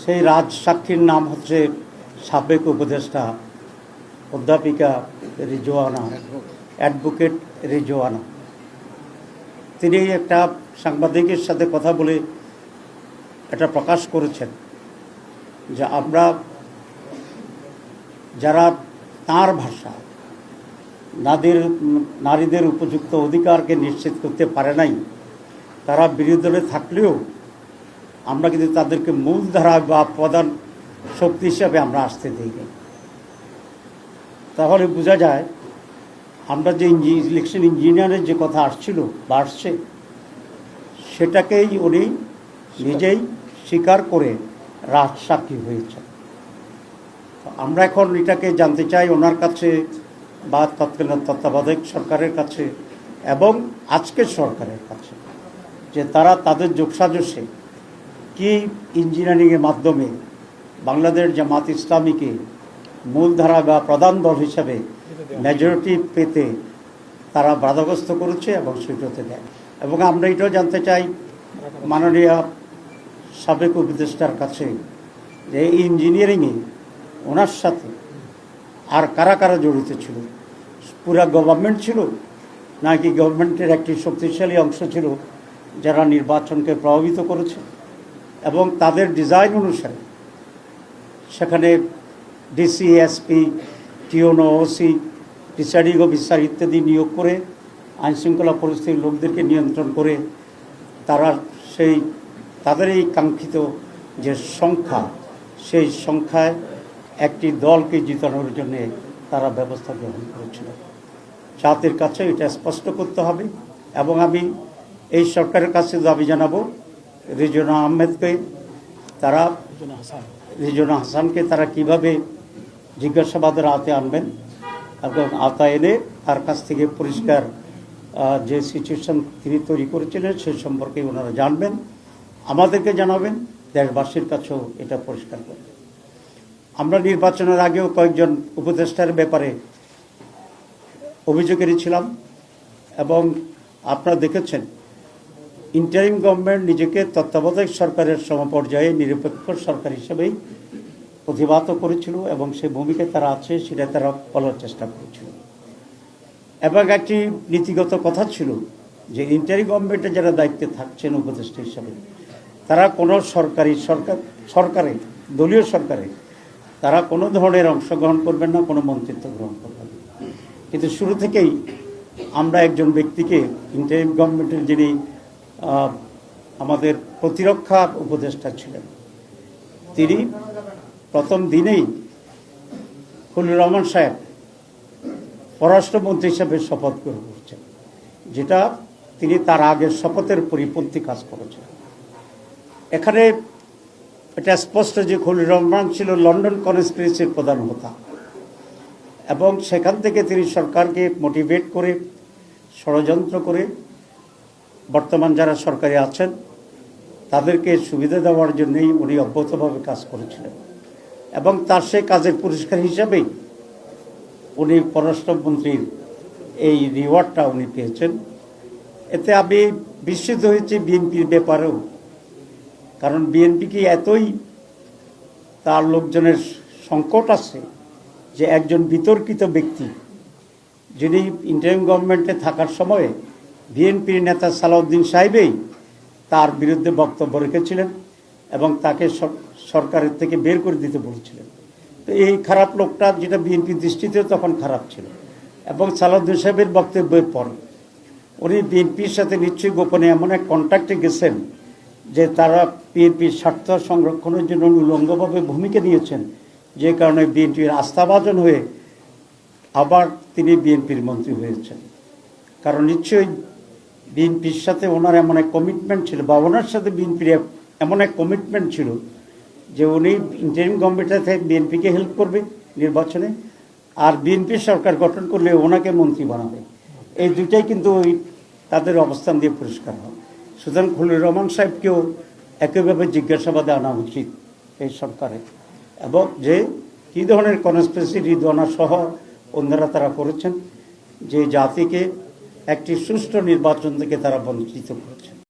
সেই রাজসাক্ষীর নাম হচ্ছে সাবেক উপদেষ্টা অধ্যাপিকা রিজওয়ানা, অ্যাডভোকেট রিজওয়ানা। তিনি একটা সাংবাদিকের সাথে কথা বলে এটা প্রকাশ করেছেন যে আমরা যারা তাঁর ভাষা নারীদের উপযুক্ত অধিকারকে নিশ্চিত করতে পারে নাই, তারা বিরোধী দলে থাকলেও আমরা কিন্তু তাদেরকে মূলধারা বা প্রধান শক্তি হিসাবে আমরা আসতে দিই না। তাহলে বোঝা যায় আমরা যে ইলেকশন ইঞ্জিনিয়ারের যে কথা আসছিল বা আসছে, সেটাকেই উনি নিজেই স্বীকার করে রাজসাক্ষী হয়েছে। আমরা এখন এটাকে জানতে চাই ওনার কাছে বা তৎকালীন তত্ত্বাবধায়ক সরকারের কাছে এবং আজকের সরকারের কাছে, যে তারা তাদের যোগসাজশে কি ইঞ্জিনিয়ারিংয়ের মাধ্যমে বাংলাদেশ জামাত ইসলামীকে মূলধারা বা প্রধান দল হিসাবে মেজরিটি পেতে তারা বাধাগ্রস্ত করেছে এবং স্বীকৃতি দেয়। এবং আমরা এটাও জানতে চাই মাননীয় সাবেক উপদেষ্টার কাছে যে এই ইঞ্জিনিয়ারিংয়ে ওনার সাথে আর কারা কারা জড়িত ছিল, পুরা গভর্নমেন্ট ছিল নাকি গভর্নমেন্টের একটি শক্তিশালী অংশ ছিল যারা নির্বাচনকে প্রভাবিত করেছে, এবং তাদের ডিজাইন অনুসারে সেখানে DC, SP, TNO, OC, presiding officer ইত্যাদি নিয়োগ করে আইনশৃঙ্খলা পরিস্থিতির লোকদেরকে নিয়ন্ত্রণ করে তারা তাদের এই কাঙ্ক্ষিত যে সংখ্যা, সেই সংখ্যায় একটি দলকে জিতানোর জন্য তারা ব্যবস্থা গ্রহণ করেছিল। জাতির কাছে এটা স্পষ্ট করতে হবে। এবং আমি এই সরকারের কাছে দাবি জানাবো রিজওয়ানা আহমেদকে, রিজওয়ানা হাসানকে তারা কিভাবে জিজ্ঞাসাবাদের আওতায় আনবেন এবং আওতায় এনে তার কাছ থেকে পরিষ্কার যে সিচুয়েশন তিনি তৈরি করেছিলেন সে সম্পর্কে ওনারা জানবেন, আমাদেরকে জানাবেন, দেশবাসীর কাছেও এটা পরিষ্কার করবেন। আমরা নির্বাচনের আগেও কয়েকজন উপদেষ্টার ব্যাপারে অভিযোগ এনেছিলাম এবং আপনারা দেখেছেন ইন্টারিম গভর্নমেন্ট নিজেকে তত্ত্বাবধায়ক সরকারের সমপর্যায়ে নিরপেক্ষ সরকার হিসেবেই প্রতিবাদ করেছিল এবং সেই ভূমিকায় তারা আছে সেটা তারা বলার চেষ্টা করেছিল। এবং একটি নীতিগত কথা ছিল যে ইন্টারিম গভর্নমেন্টে যারা দায়িত্বে থাকছেন উপদেষ্টা হিসাবে তারা কোনো সরকারে দলীয় সরকারে তারা কোনো ধরনের অংশগ্রহণ করবেন না, কোনো মন্ত্রিত্ব গ্রহণ করবেন না। কিন্তু শুরু থেকেই আমরা একজন ব্যক্তিকে ইন্টারিম গভর্নমেন্টের যিনি আমাদের প্রতিরক্ষা উপদেষ্টা ছিলেন, তিনি প্রথম দিনেই খলিলুর রহমান সাহেব পররাষ্ট্রমন্ত্রী হিসেবে শপথ গ্রহণ করছেন, যেটা তিনি তার আগের শপথের পরিপন্থী কাজ করেছেন। এখানে এটা স্পষ্ট যে খলিলুর রহমান ছিল লন্ডন কনস্পিরেসির প্রধান হোতা এবং সেখান থেকে তিনি সরকারকে মোটিভেট করে ষড়যন্ত্র করে বর্তমান যারা সরকারে আছেন তাদেরকে সুবিধা দেওয়ার জন্যই উনি অব্যাহতভাবে কাজ করেছিলেন এবং তার সেই কাজের পুরস্কার হিসাবেই উনি পররাষ্ট্রমন্ত্রীর এই রিওয়ার্ডটা উনি পেয়েছেন। এতে আমি বিস্মিত হয়েছি বিএনপির ব্যাপারেও, কারণ বিএনপি কি এতই তার লোকজনের সংকট আছে যে একজন বিতর্কিত ব্যক্তি যিনি ইন্টারিম গভর্নমেন্টে থাকার সময়ে বিএনপির নেতা সালাউদ্দিন সাহেবই তার বিরুদ্ধে বক্তব্য রেখেছিলেন এবং তাকে সরকারের থেকে বের করে দিতে বলেছিলেন। তো এই খারাপ লোকটা, যেটা বিএনপির দৃষ্টিতেও তখন খারাপ ছিল, এবং সালাউদ্দিন সাহেবের বক্তব্যের পরে উনি বিএনপির সাথে নিশ্চয়ই গোপনে এমন এক কন্ট্যাক্টে গেছেন যে তারা বিএনপির স্বার্থ সংরক্ষণের জন্য উলঙ্গভাবে ভূমিকা নিয়েছেন, যে কারণে বিএনপির আস্থাভাজন হয়ে আবার তিনি বিএনপির মন্ত্রী হয়েছেন। কারণ নিশ্চয়ই বিএনপির সাথে ওনার এমন এক কমিটমেন্ট ছিল, বা ওনার সাথে বিএনপির এমন এক কমিটমেন্ট ছিল যে উনি ইন্টারিম গভর্নমেন্টে থেকে বিএনপিকে হেল্প করবে নির্বাচনে, আর বিএনপি সরকার গঠন করলে ওনাকে মন্ত্রী বানাবে। এই দুটাই কিন্তু ওই তাদের অবস্থান দিয়ে পরিষ্কার হয়। সুতরাং খলিলুর রহমান সাহেবকেও একইভাবে জিজ্ঞাসাবাদে আনা উচিত এই সরকারে, এবং যে কী ধরনের কনস্পিরেসি রিজওয়ানা সহ অন্যরা তারা করেছেন, যে জাতিকে একটি সুষ্ঠু নির্বাচন থেকে তারা বঞ্চিত করেছে।